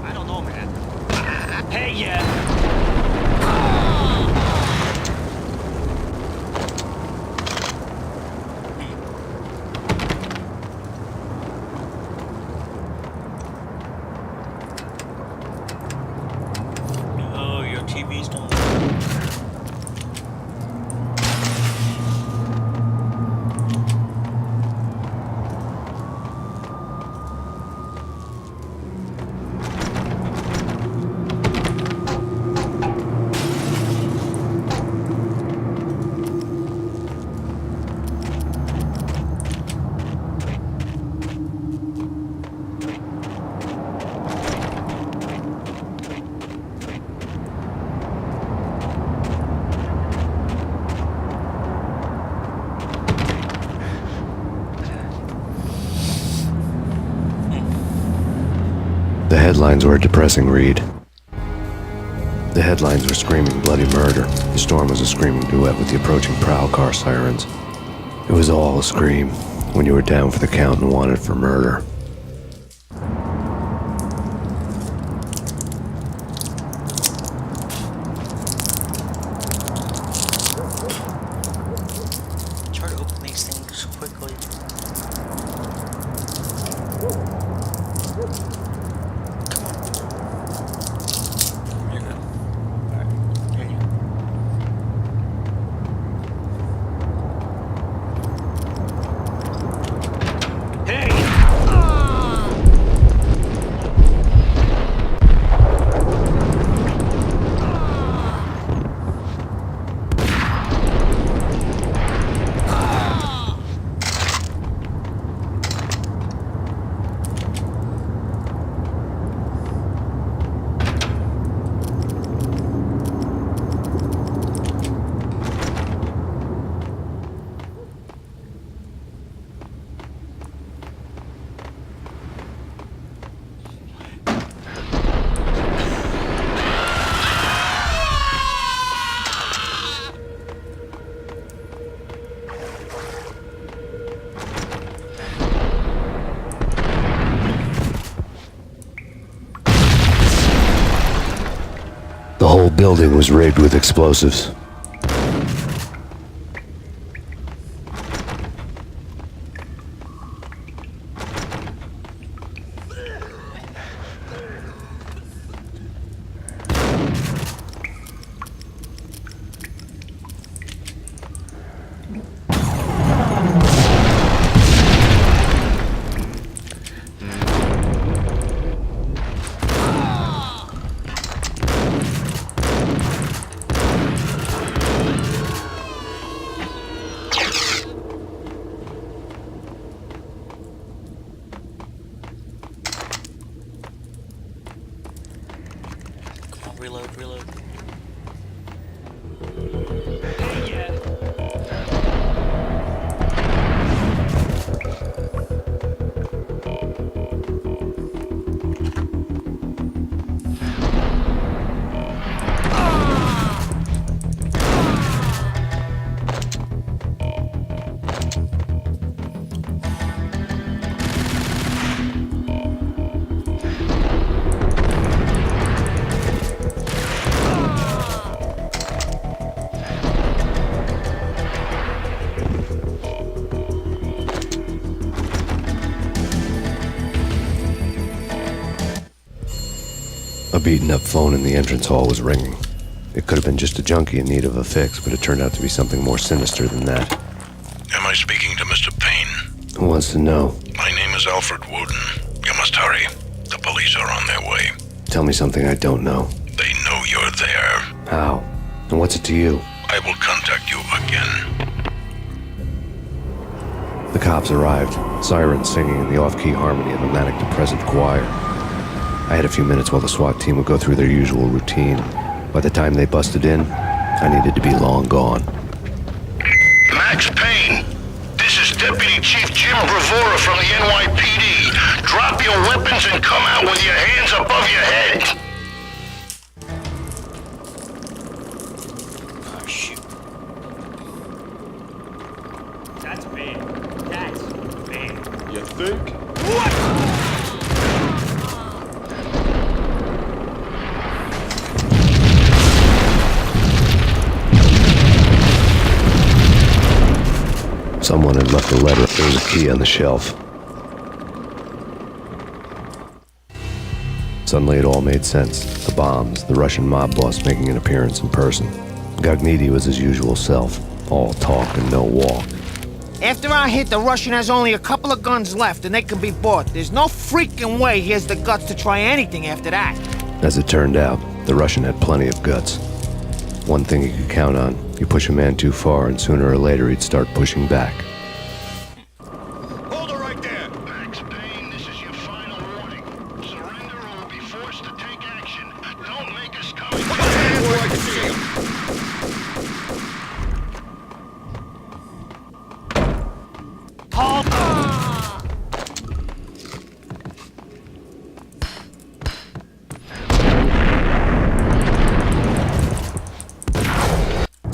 I don't know, man. Hey, yeah. Oh, your TV's done. The headlines were a depressing read. The headlines were screaming bloody murder. The storm was a screaming duet with the approaching prowl car sirens. It was all a scream when you were down for the count and wanted for murder. Try to open these things quickly. You're good. Alright, continue. The whole building was rigged with explosives. beaten-up phone in the entrance hall was ringing. It could have been just a junkie in need of a fix, but it turned out to be something more sinister than that. Am I speaking to Mr. Payne? Who wants to know? My name is Alfred Wooden. You must hurry. The police are on their way. Tell me something I don't know. They know you're there. How? And what's it to you? I will contact you again. The cops arrived, sirens singing in the off-key harmony of a manic-depressive choir. I had a few minutes while the SWAT team would go through their usual routine. By the time they busted in, I needed to be long gone. Max Payne, this is Deputy Chief Jim Bravura from the NYPD. Drop your weapons and come out with your hands above your head. Oh, shoot. That's bad. That's bad. You think? Someone had left a letter. There was a key on the shelf. Suddenly it all made sense. The bombs, the Russian mob boss making an appearance in person. Gagniti was his usual self, all talk and no walk. After our hit, the Russian has only a couple of guns left, and they can be bought. There's no freaking way he has the guts to try anything after that. As it turned out, the Russian had plenty of guts. One thing you could count on, you push a man too far and sooner or later he'd start pushing back. Hold it right there. Max Payne, this is your final warning. Surrender or we'll be forced to take action. Don't make us come. Put your hands where I can see them.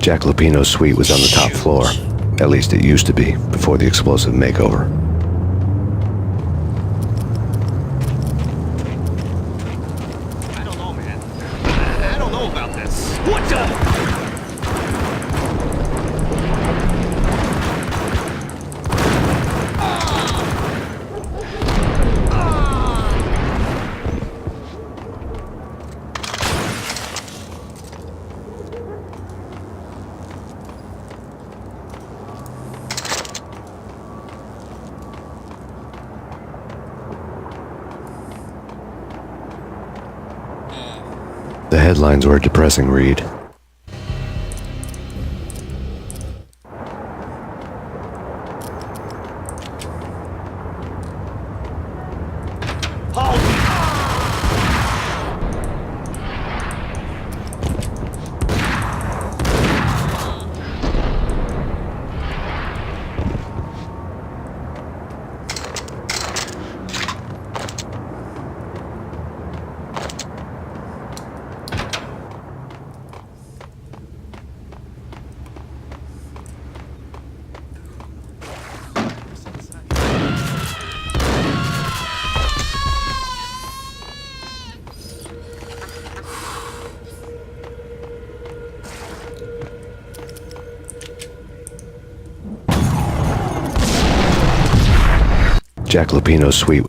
Jack Lupino's suite was on the top floor. At least it used to be, before the explosive makeover. I don't know, man. I don't know about this. What the? The headlines were a depressing read. Jack Lupino's suite